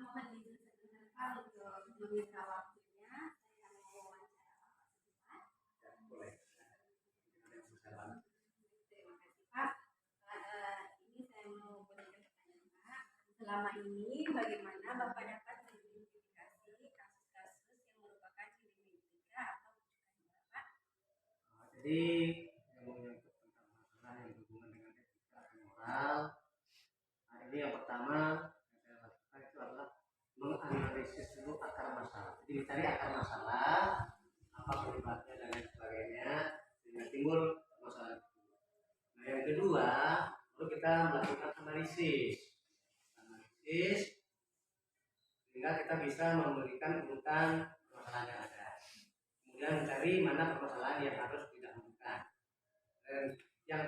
mohon izin sebentar Pak untuk meminta waktunya. Saya mau wawancara Bapak sebentar. Boleh. Terima kasih Pak. Ini saya mau berikan pertanyaan Pak. Selama ini bagaimana Bapak dapat mengidentifikasi kasus-kasus yang merupakan ciri etika atau rujukan Bapak? Jadi yang menyangkut tentang masalah yang berhubungan dengan etika dan moral, ini yang pertama yang saya lakukan itu adalah menganalisis dulu akar masalah. Jadi mencari akar masalah, apa penyebabnya dan lain sebagainya, sehingga timbul masalah itu. Nah yang kedua, lalu kita melakukan analisis sehingga kita bisa memberikan urutan permasalahan yang ada. Kemudian mencari mana permasalahan yang harus didahulukan. Dan yang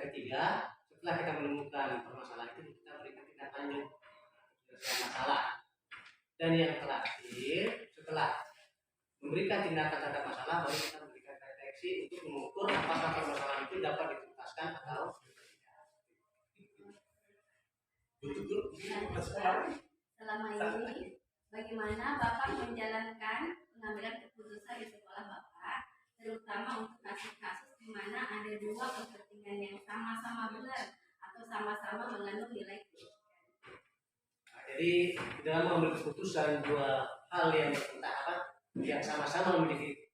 ketiga, setelah kita menemukan permasalahan itu, kita berikan tindak lanjut penyelesaian masalah. Dan yang terakhir, setelah memberikan tindakan terhadap masalah, baru kita memberikan deteksi untuk mengukur apakah permasalahan itu dapat dituntaskan atau tidak. Selama ini, bagaimana Bapak menjalankan pengambilan keputusan di sekolah Bapak, terutama untuk kasus-kasus di mana ada dua kepentingan yang sama-sama benar atau sama-sama mengandung nilai kebaikan? Nah, jadi dalam mengambil keputusan dua hal yang bertentangan, yang sama-sama memiliki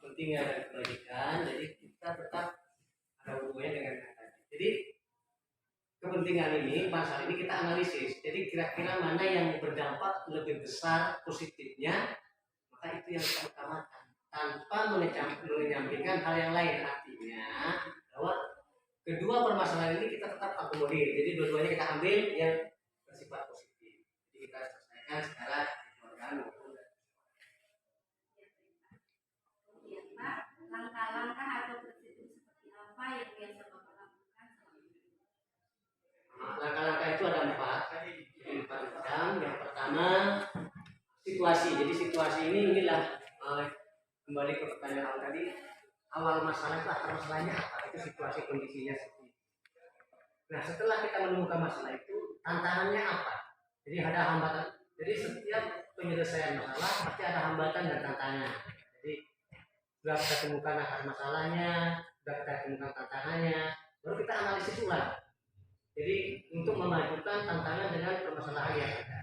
kepentingan dan kebaikan, jadi kita tetap ada hubungannya dengan tadi. Jadi kepentingan ini, masalah ini kita analisis. Jadi kira-kira mana yang berdampak lebih besar positifnya, maka itu yang kita utamakan tanpa menyampingkan hal yang lain. Artinya bahwa kedua permasalahan ini kita tetap akomodir. Jadi dua-duanya kita ambil yang bersifat positif. Jadi kita selesaikan secara kekeluargaan maupun kemudian Pak, langkah-langkah atau prosedur seperti apa yang biasa Bapak lakukan selama ini? Langkah-langkah itu ada empat macam. Yang pertama situasi. Jadi situasi inilah kembali ke pertanyaan tadi, awal masalah itu akar masalahnya apa? Itu situasi kondisinya seperti itu. Nah setelah kita menemukan masalah itu, tantangannya apa? Jadi ada hambatan. Jadi setiap penyelesaian masalah pasti ada hambatan dan tantangan. Jadi sudah kita temukan akar masalahnya, sudah kita temukan tantangannya, baru kita analisis ulang. Jadi untuk memajukan tantangan dengan permasalahan yang ada.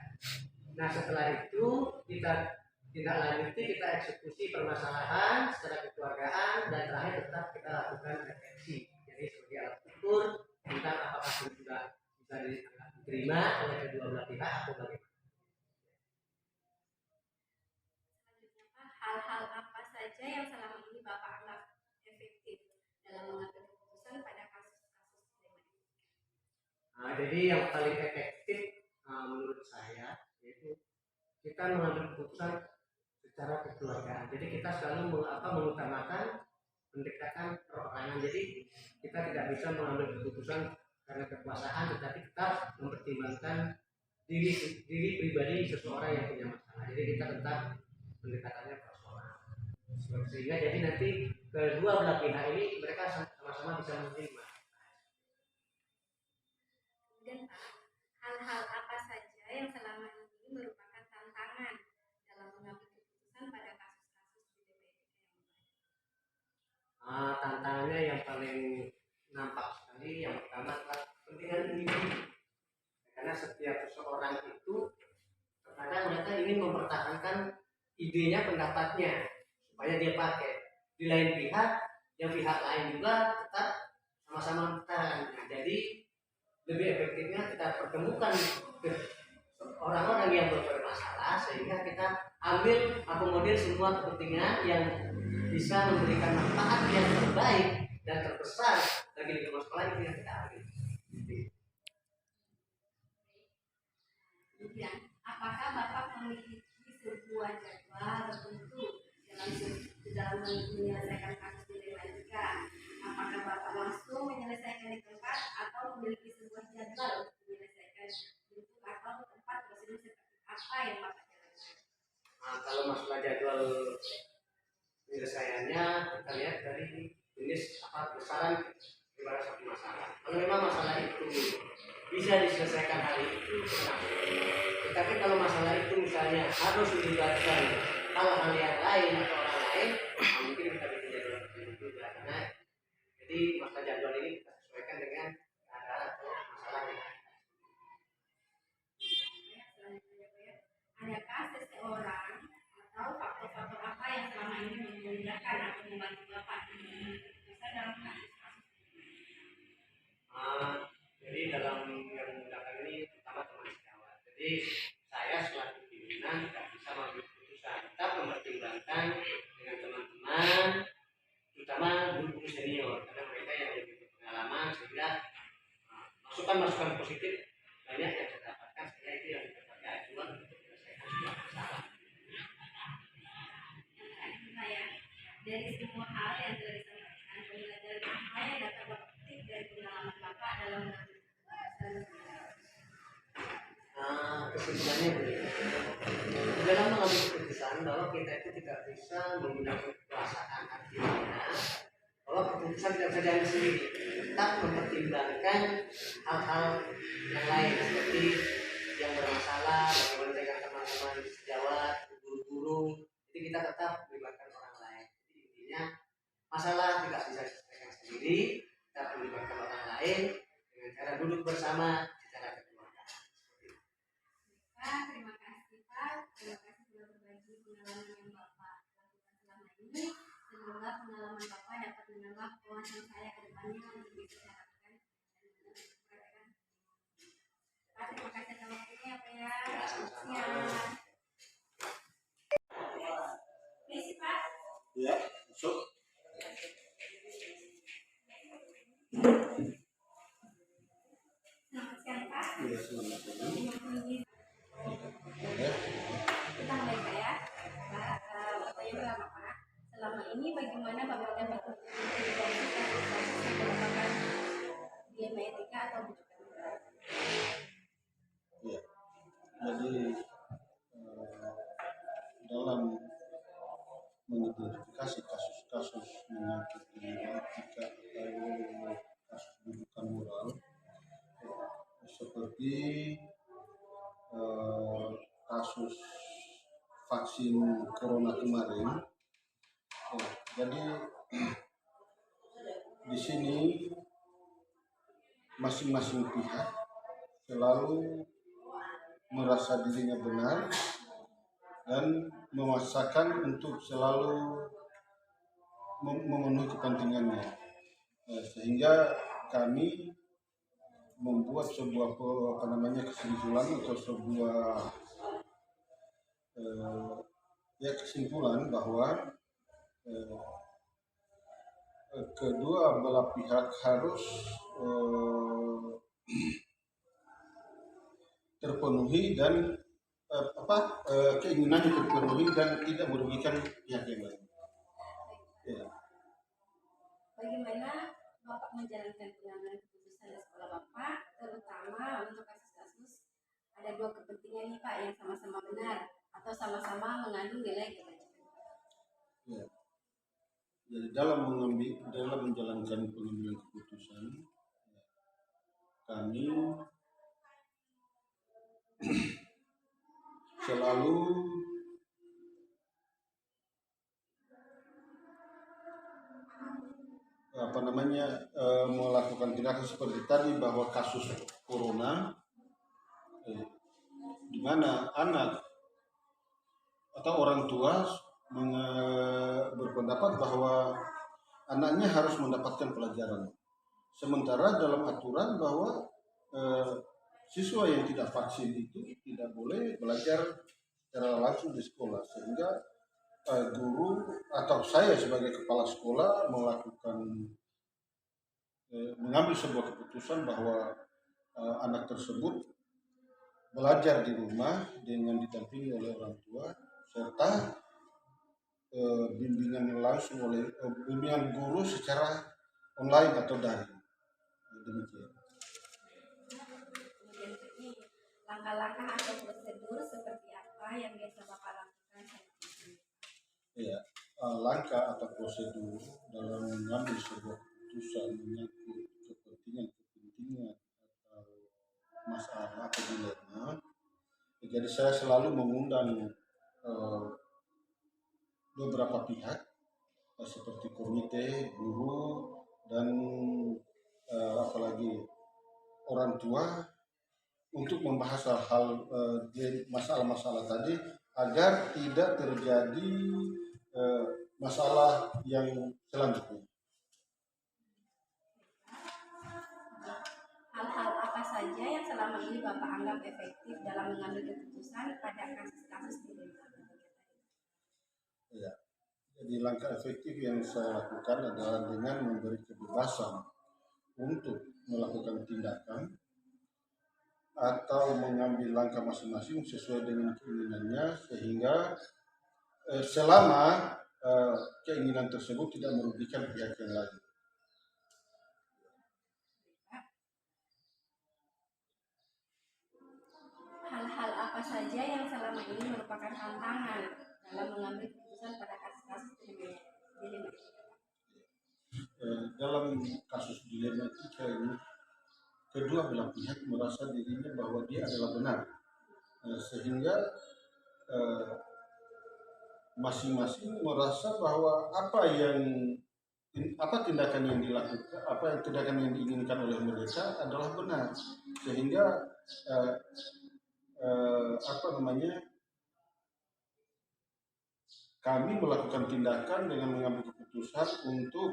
Nah setelah itu kita tindak lanjuti, kita eksekusi permasalahan secara kekeluargaan, dan terakhir tetap kita lakukan refleksi. Jadi sebagai alat ukur tentang apakah sudah bisa diterima oleh kedua belah pihak atau bagaimana. Selanjutnya Pak, hal-hal apa saja yang selama ini Bapak anggap efektif dalam mengambil keputusan pada kasus-kasus dilema etika? Jadi yang paling efektif menurut saya yaitu kita mengambil keputusan secara kekeluargaan. Jadi kita selalu mengutamakan pendekatan perorangan. Jadi kita tidak bisa mengambil keputusan karena kekuasaan, tetapi tetap mempertimbangkan diri pribadi seseorang yang punya masalah. Jadi kita tetap pendekatannya personal. Sehingga jadi nanti kedua belah pihak ini mereka sama-sama bisa menerima. Kemudian Pak, hal-hal apa saja yang selama ini merupakan tantangan dalam mengambil keputusan pada kasus-kasus dilema etika yang banyak? Tantangannya yang paling nampak sekali yang pertama adalah kepentingan individu. Karena setiap seseorang itu terkadang mereka ingin mempertahankan idenya, pendapatnya supaya dia pakai. Di lain pihak, yang pihak lain juga tetap sama-sama mempertahankan. Jadi lebih efektifnya kita pertemukan orang-orang yang bermasalah sehingga kita ambil akomodir semua kepentingan yang bisa memberikan manfaat yang terbaik dan terbesar bagi lingkungan sekolah itu yang kita ambil. Kemudian, apakah Bapak memiliki sebuah jadwal tertentu dalam menyelesaikan kasus dilema etika? Apakah Bapak langsung menyelesaikan di tempat atau memiliki sebuah jadwal untuk menyelesaikan bentuk atau tempat prosedur seperti apa yang Bapak jalankan? Kalau masalah jadwal penyelesaiannya kita lihat dari jenis besaran daripada satu masalah. Kalau memang masalah itu bisa diselesaikan hal itu. Nah, tetapi kalau masalah itu misalnya harus melibatkan hal-hal yang lain atau orang lain, mungkin kita bikin jadwal tertentu juga. Karena jadi masa jadwal ini kita sesuaikan dengan keadaan atau masalah yang ada. Adakah seseorang atau faktor-faktor apa yang selama ini memudahkan atau membantu Bapak bisa dalam kasus? Jadi dalam yang memudahkan ini pertama teman sejawat. Jadi saya selaku pimpinan tidak bisa mengambil keputusan, tetap mempertimbangkan dengan teman-teman, terutama guru-guru senior, karena mereka yang lebih berpengalaman sehingga masukan-masukan positif banyak yang saya dapatkan, sehingga itu yang kita pakai acuan untuk menyelesaikan sebuah masalah. Dari semua hal yang telah disampaikan, pembelajaran apa yang dapat Bapak petik dari pengalaman Bapak dalam mengambil keputusan? Kesimpulannya begini, dalam mengambil keputusan bahwa kita itu tidak bisa menggunakan kekuasaan, artinya bahwa keputusan tidak bisa diambil sendiri, tetap mempertimbangkan hal-hal yang lain seperti yang bermasalah, bagaimana dengan teman-teman sejawat, guru-guru. Jadi kita tetap melibatkan orang lain. Jadi intinya masalah tidak bisa diselesaikan sendiri, kita melibatkan orang lain dengan cara duduk bersama secara kekeluargaan. Terima kasih Pak, terima kasih sudah berbagi pengalaman yang Bapak lakukan selama ini. Semoga pengalaman Bapak dapat menambah wawasan saya ke depannya untuk bisa saya lakukan dan mempraktekkan. Pak, terima kasih atas waktunya Pak ya. Siap. Misi Pak. Ya, masuk. Selamat siang Pak. Ya, selamat siang. Kita mulai Pak ya. Pak, pertanyaan pertama Pak. Selama ini bagaimana Bapak dapat kasus-kasus yang merupakan dilema etika atau bujukan moral? Ya, jadi dalam mengidentifikasi kasus-kasus menyangkut etika atau kasus bujukan moral, seperti kasus vaksin corona kemarin. Jadi di sini masing-masing pihak selalu merasa dirinya benar dan memaksakan untuk selalu memenuhi kepentingannya, sehingga kami membuat sebuah kesimpulan atau sebuah kesimpulan bahwa kedua belah pihak harus terpenuhi dan keinginannya terpenuhi dan tidak merugikan pihak yang lain. Ya. Bagaimana Bapak menjalankan pengambilan keputusan di sekolah Bapak, terutama untuk kasus-kasus ada dua kepentingan nih Pak yang sama-sama benar atau sama-sama mengandung nilai kebajikan? Ya. Jadi dalam menjalankan pengambilan keputusan, kami selalu melakukan tindakan seperti tadi, bahwa kasus corona di mana anak atau orang tua berpendapat bahwa anaknya harus mendapatkan pelajaran, sementara dalam aturan bahwa siswa yang tidak vaksin itu tidak boleh belajar secara langsung di sekolah, sehingga guru atau saya sebagai kepala sekolah mengambil sebuah keputusan bahwa anak tersebut belajar di rumah dengan didampingi oleh orang tua, serta bimbingan guru secara online atau daring. Demikian. Kemudian ini langkah-langkah atau prosedur seperti apa yang biasa Bapak lakukan? Ya, langkah atau prosedur dalam mengambil sebuah keputusan menyangkut kepentingan atau atau dilema. Jadi saya selalu mengundang beberapa pihak seperti komite, guru, dan apalagi orang tua untuk membahas hal-hal masalah-masalah tadi agar tidak terjadi masalah yang selanjutnya. Hal-hal apa saja yang selama ini Bapak anggap efektif dalam mengambil keputusan pada kasus-kasus di Desa? Ya. Jadi langkah efektif yang saya lakukan adalah dengan memberi kebebasan untuk melakukan tindakan atau mengambil langkah masing-masing sesuai dengan keinginannya, sehingga selama keinginan tersebut tidak merugikan pihak yang lain. Hal-hal apa saja yang selama ini merupakan tantangan dalam mengambil keputusan pada kasus-kasus dilema? Dalam kasus dilema etika ini, kedua belah pihak merasa dirinya bahwa dia adalah benar, sehingga masing-masing merasa bahwa apa tindakan yang dilakukan, tindakan yang diinginkan oleh mereka adalah benar, sehingga kami melakukan tindakan dengan mengambil keputusan untuk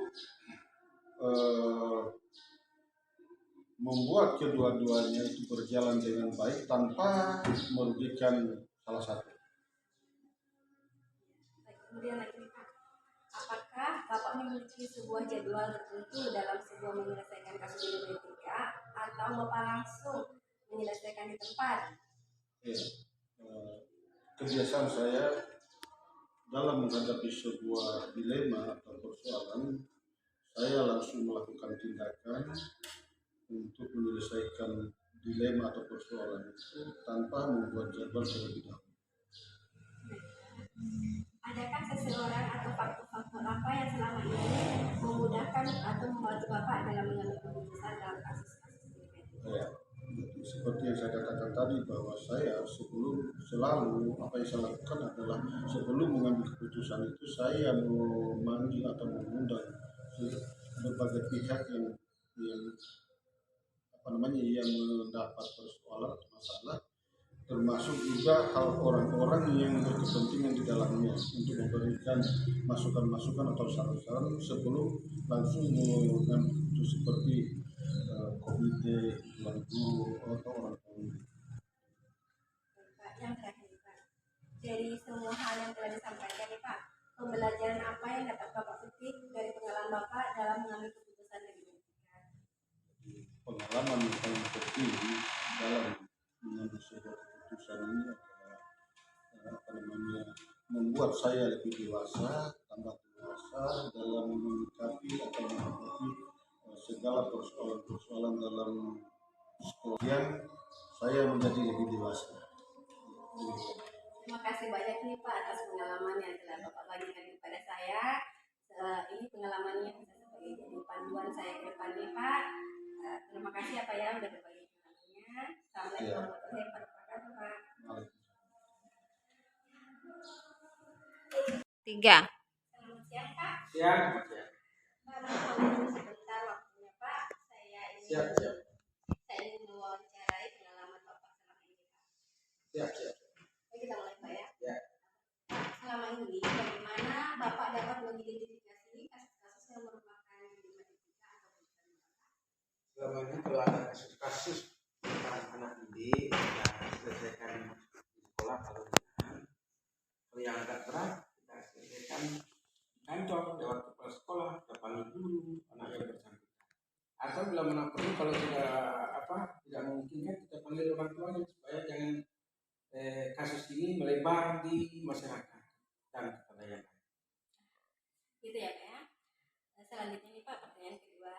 membuat kedua-duanya itu berjalan dengan baik tanpa merugikan salah satu. Kemudian lagi Pak, apakah Bapak memiliki sebuah jadwal tertentu dalam sebuah menyelesaikan kasus dilema etika atau Bapak langsung menyelesaikan di tempat? Ya, kebiasaan saya dalam menghadapi sebuah dilema atau persoalan, saya langsung melakukan tindakan untuk menyelesaikan dilema atau persoalan itu tanpa membuat jadwal terlebih dahulu. Adakah seseorang atau faktor-faktor apa yang selama ini memudahkan atau membantu Bapak dalam mengambil keputusan dalam kasus-kasus dilema etika? Ya, seperti yang saya katakan tadi, bahwa saya selalu apa yang saya lakukan adalah sebelum mengambil keputusan itu saya memanggil atau mengundang berbagai pihak yang mendapat persoalan atau masalah, termasuk juga orang-orang yang berkepentingan di dalamnya untuk memberikan masukan-masukan atau saran-saran sebelum langsung mengambil keputusan seperti komite, guru atau orang tua. Pak, yang terakhir Pak, dari semua hal yang telah disampaikan nih Pak, pembelajaran apa yang dapat Bapak petik dari pengalaman Bapak dalam mengambil keputusan di etika? Pengalaman yang paling penting dalam mengambil sebuah keputusan ini adalah membuat saya lebih dewasa, tambah dewasa dalam menyikapi atau menghadapi segala persoalan-persoalan dalam sekolah yang saya menjadi lebih dewasa. Terima kasih banyak nih Pak atas pengalaman yang telah Bapak bagikan kepada saya. Ini pengalamannya bisa sebagai jadi panduan saya ke depan nih Pak. Terima kasih ya Pak ya udah berbagi pengalamannya. Assalamualaikum warahmatullahi wabarakatuh Pak. 3. Selamat siang Pak. Siang. Pak, mohon sebentar waktunya Pak. Saya ingin mewawancarai pengalaman Bapak selama ini Pak. Siap. Kita mulai Pak ya. Ya. Selama ini bagaimana Bapak dapat mengidentifikasi kasus-kasus yang merupakan dilema etika atau bukan Bapak? Selama ini kalau ada kasus-kasus tentang anak didik yang selesaikan di sekolah, kalau yang agak berat kita selesaikan kantor lewat kepala sekolah, datangi guru, anak yang bersangkutan. Atau bila mana perlu, kalau tidak memungkinkan, kita panggil orang tuanya supaya jangan kasus ini melebar di masyarakat dan kepada yang lain. Gitu ya Pak ya. Selanjutnya nih Pak, pertanyaan kedua.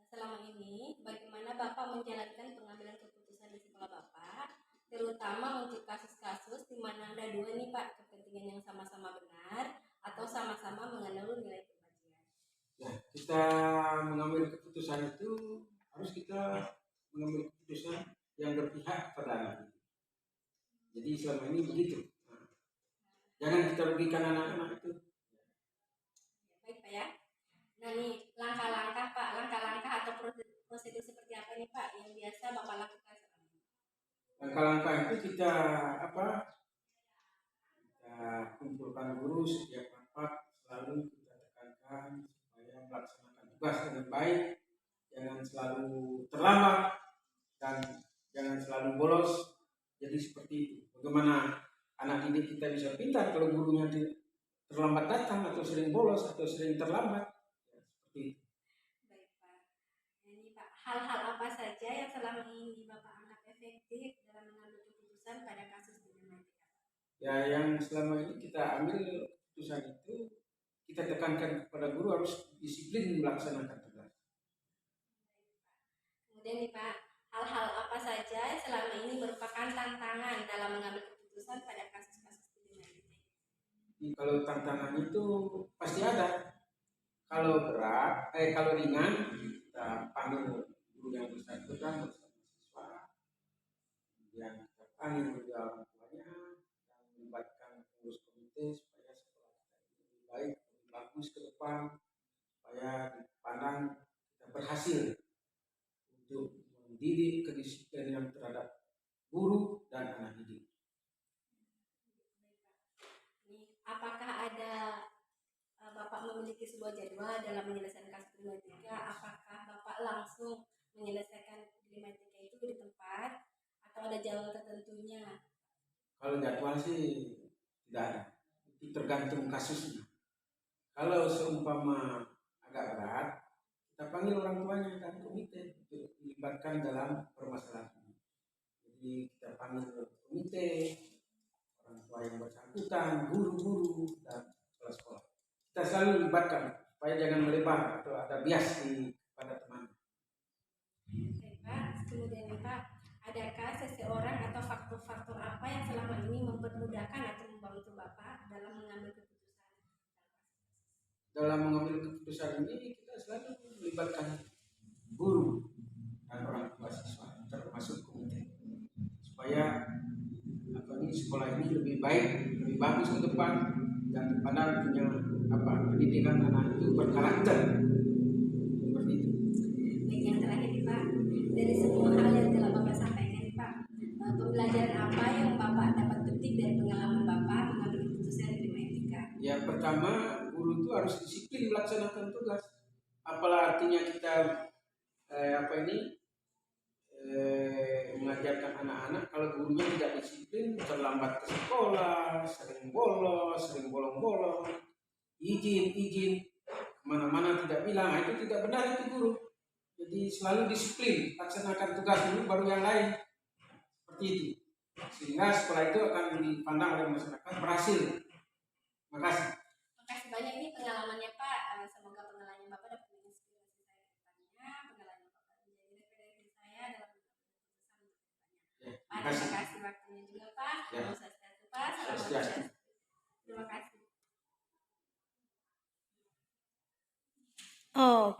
Selama ini bagaimana Bapak menjalankan pengambilan keputusan di sekolah Bapak, terutama untuk kasus-kasus di mana ada dua nih Pak, kepentingan yang sama-sama benar atau sama-sama mengandung nilai kebajikan? Ya, kita mengambil keputusan itu harus kita mengambil keputusan yang berpihak kepada anak didik. Jadi selama ini begitu. Jangan kita rugikan anak-anak itu. Baik Pak ya. Nah nih langkah-langkah atau prosedur seperti apa nih Pak yang biasa Bapak lakukan selama ini? Langkah-langkah itu kita kumpulkan guru setiap rapat, selalu kita tekankan supaya melaksanakan tugas dengan baik, jangan selalu terlambat dan jangan selalu bolos. Jadi seperti itu. Bagaimana anak didik kita bisa pintar kalau gurunya terlambat datang atau sering bolos atau sering terlambat? Ya, seperti itu. Baik Pak. Ini Pak, hal-hal apa saja yang selama ini Bapak anggap efektif dalam mengambil keputusan pada kasus dilematika? Ya, yang selama ini kita ambil keputusan itu, kita tekankan kepada guru harus disiplin melaksanakan tugas. Kemudian nih Pak, hal-hal apa saja yang selama ini merupakan tantangan dalam mengambil keputusan pada kasus-kasus dilematika? Kalau tantangan itu pasti ada. Kalau berat, kalau ringan, kita panggil guru yang bersangkutan bersama siswa. Kemudian kita panggil juga orang tuanya dan melibatkan pengurus komite supaya sekolah kita lebih baik, lebih bagus ke depan, supaya dipandang kita berhasil untuk mendidik kedisiplinan terhadap guru dan anak didik. Apakah ada Bapak memiliki sebuah jadwal dalam menyelesaikan kasus dilematika? Apakah Bapak langsung menyelesaikan dilematika itu di tempat atau ada jadwal tertentunya? Kalau jadwal sih tidak ada, itu tergantung kasusnya. Kalau seumpama agak berat, kita panggil orang tuanya dan komite untuk dilibatkan dalam permasalahan ini. Jadi kita panggil komite, orang tua yang bersangkutan, guru-guru dan sekolah-sekolah. Kita selalu libatkan supaya jangan melebar atau ada bias pada teman. Baik Pak, kemudian nih Pak, adakah seseorang atau faktor-faktor apa yang selama ini mempermudahkan atau membantu Bapak dalam mengambil keputusan? Dalam mengambil keputusan ini kita selalu melibatkan guru dan orang tua siswa termasuk komite supaya sekolah ini lebih baik, lebih bagus ke depan dan padahal punya pendidikan anak itu berkarakter seperti itu. Baik, yang terakhir nih Pak, dari semua hal yang telah Bapak sampaikan nih Pak, pembelajaran apa yang Bapak dapat petik dari pengalaman Bapak mengambil keputusan dilematika? Yang pertama, guru itu harus disiplin melaksanakan tugas. Apalah artinya kita mengajarkan anak-anak kalau gurunya tidak disiplin, terlambat ke sekolah, sering bolos, sering bolong-bolong, izin kemana-mana tidak bilang, itu tidak benar itu guru. Jadi selalu disiplin, laksanakan tugas dulu baru yang lain, seperti itu, sehingga sekolah itu akan dipandang oleh masyarakat berhasil. Terima kasih. Terima kasih banyak ini pengalamannya Pak. Semoga pengalaman Bapak dapat menginspirasi saya ke depannya. Pengalaman Bapak menjadi referensi saya dalam mengambil keputusan untuk kedepannya. Pak, terima kasih waktunya juga Pak. Salam sejahtera Pak. Salam sejahtera. Terima kasih. Oh.